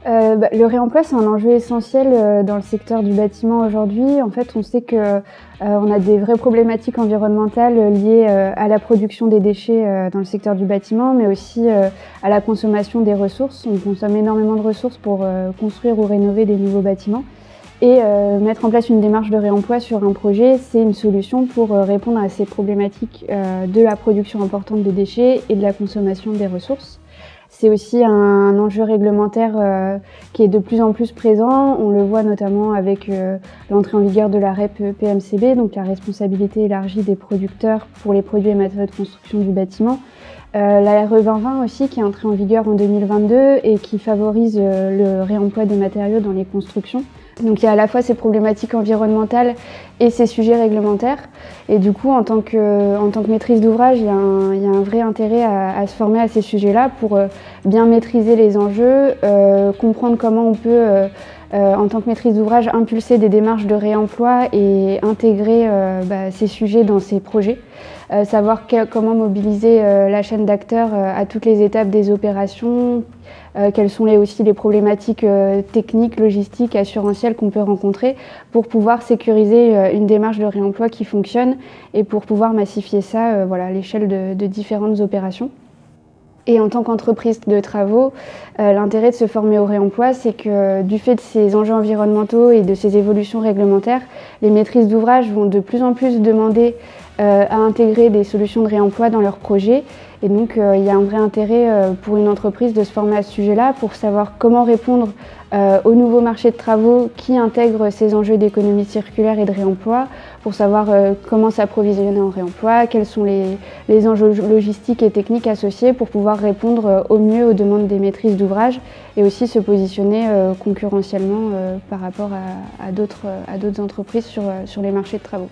Le réemploi, c'est un enjeu essentiel dans le secteur du bâtiment aujourd'hui. En fait, on sait que on a des vraies problématiques environnementales liées à la production des déchets dans le secteur du bâtiment, mais aussi à la consommation des ressources. On consomme énormément de ressources pour construire ou rénover des nouveaux bâtiments. Et mettre en place une démarche de réemploi sur un projet, c'est une solution pour répondre à ces problématiques de la production importante de déchets et de la consommation des ressources. C'est aussi un enjeu réglementaire qui est de plus en plus présent. On le voit notamment avec l'entrée en vigueur de la REP PMCB, donc la responsabilité élargie des producteurs pour les produits et matériaux de construction du bâtiment. La RE 2020 aussi, qui est entrée en vigueur en 2022 et qui favorise le réemploi des matériaux dans les constructions. Donc il y a à la fois ces problématiques environnementales et ces sujets réglementaires. Et du coup, en tant que maîtrise d'ouvrage, il y a un vrai intérêt à se former à ces sujets-là pour bien maîtriser les enjeux, comprendre comment on peut, en tant que maîtrise d'ouvrage, impulser des démarches de réemploi et intégrer ces sujets dans ses projets. Savoir comment mobiliser la chaîne d'acteurs à toutes les étapes des opérations, quelles sont aussi les problématiques techniques, logistiques, assurantielles qu'on peut rencontrer pour pouvoir sécuriser une démarche de réemploi qui fonctionne et pour pouvoir massifier ça à l'échelle de différentes opérations. Et en tant qu'entreprise de travaux, l'intérêt de se former au réemploi, c'est que du fait de ces enjeux environnementaux et de ces évolutions réglementaires, les maîtrises d'ouvrage vont de plus en plus demander à intégrer des solutions de réemploi dans leurs projets. Et donc, il y a un vrai intérêt pour une entreprise de se former à ce sujet-là pour savoir comment répondre aux nouveaux marchés de travaux qui intègrent ces enjeux d'économie circulaire et de réemploi, pour savoir comment s'approvisionner en réemploi, quels sont les enjeux logistiques et techniques associés pour pouvoir répondre au mieux aux demandes des maîtrises d'ouvrage et aussi se positionner concurrentiellement par rapport à d'autres entreprises sur les marchés de travaux.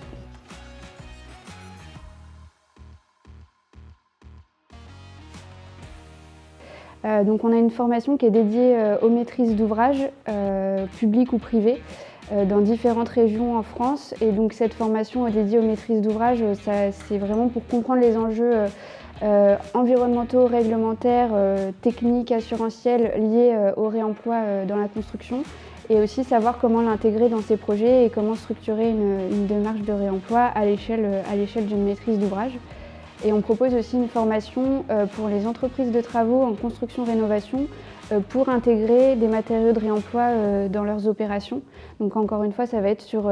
Donc on a une formation qui est dédiée aux maîtrises d'ouvrage, publiques ou privées, dans différentes régions en France. Et donc cette formation dédiée aux maîtrises d'ouvrage, c'est vraiment pour comprendre les enjeux environnementaux, réglementaires, techniques, assurantiels liés au réemploi dans la construction. Et aussi savoir comment l'intégrer dans ses projets et comment structurer une démarche de réemploi à l'échelle d'une maîtrise d'ouvrage. Et on propose aussi une formation pour les entreprises de travaux en construction-rénovation pour intégrer des matériaux de réemploi dans leurs opérations. Donc encore une fois, ça va être sur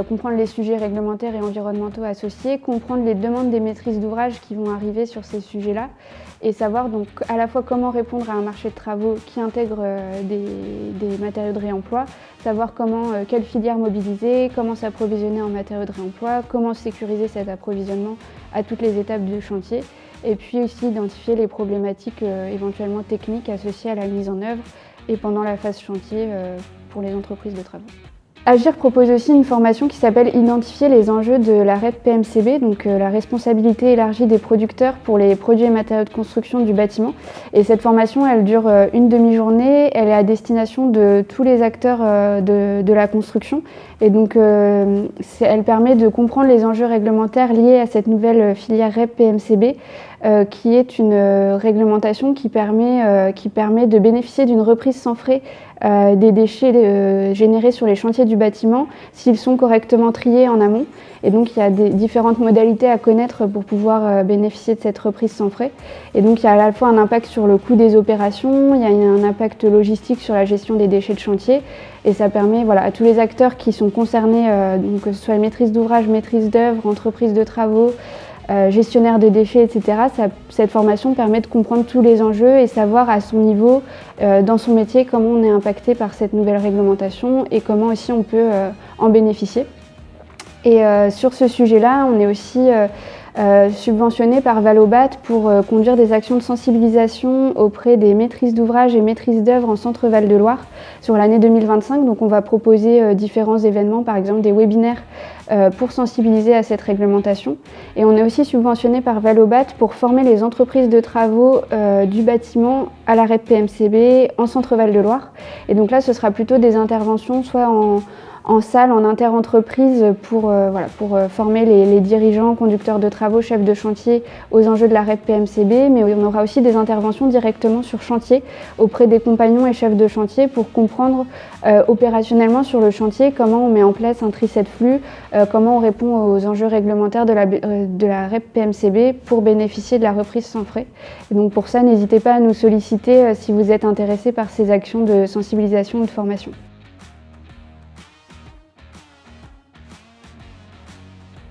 comprendre les sujets réglementaires et environnementaux associés, comprendre les demandes des maîtrises d'ouvrage qui vont arriver sur ces sujets-là et savoir donc à la fois comment répondre à un marché de travaux qui intègre des matériaux de réemploi, savoir quelle filière mobiliser, comment s'approvisionner en matériaux de réemploi, comment sécuriser cet approvisionnement à toutes les étapes du chantier, et puis aussi identifier les problématiques éventuellement techniques associées à la mise en œuvre et pendant la phase chantier pour les entreprises de travaux. Agir propose aussi une formation qui s'appelle « Identifier les enjeux de la REP PMCB », donc la responsabilité élargie des producteurs pour les produits et matériaux de construction du bâtiment. Et cette formation, elle dure une demi-journée, elle est à destination de tous les acteurs de la construction. Et donc, elle permet de comprendre les enjeux réglementaires liés à cette nouvelle filière REP PMCB, qui est une réglementation qui permet de bénéficier d'une reprise sans frais des déchets générés sur les chantiers du bâtiment s'ils sont correctement triés en amont. Et donc il y a différentes modalités à connaître pour pouvoir bénéficier de cette reprise sans frais. Et donc il y a à la fois un impact sur le coût des opérations, il y a un impact logistique sur la gestion des déchets de chantier. Et ça permet à tous les acteurs qui sont concernés, donc que ce soit maîtrise d'ouvrage, maîtrise d'œuvre, entreprise de travaux, gestionnaire de déchets, etc. Cette formation permet de comprendre tous les enjeux et savoir à son niveau, dans son métier, comment on est impacté par cette nouvelle réglementation et comment aussi on peut en bénéficier. Et sur ce sujet-là, on est aussi subventionné par Valobat pour conduire des actions de sensibilisation auprès des maîtrises d'ouvrage et maîtrises d'œuvre en Centre Val-de-Loire sur l'année 2025. Donc on va proposer différents événements, par exemple des webinaires pour sensibiliser à cette réglementation. Et on est aussi subventionné par Valobat pour former les entreprises de travaux du bâtiment à la REP PMCB en Centre Val-de-Loire. Et donc là, ce sera plutôt des interventions soit en en salle, en inter-entreprise pour former les dirigeants, conducteurs de travaux, chefs de chantier aux enjeux de la REP PMCB, mais on aura aussi des interventions directement sur chantier auprès des compagnons et chefs de chantier pour comprendre opérationnellement sur le chantier comment on met en place un tri 7 flux, comment on répond aux enjeux réglementaires de la REP PMCB pour bénéficier de la reprise sans frais. Et donc pour ça, n'hésitez pas à nous solliciter si vous êtes intéressé par ces actions de sensibilisation ou de formation.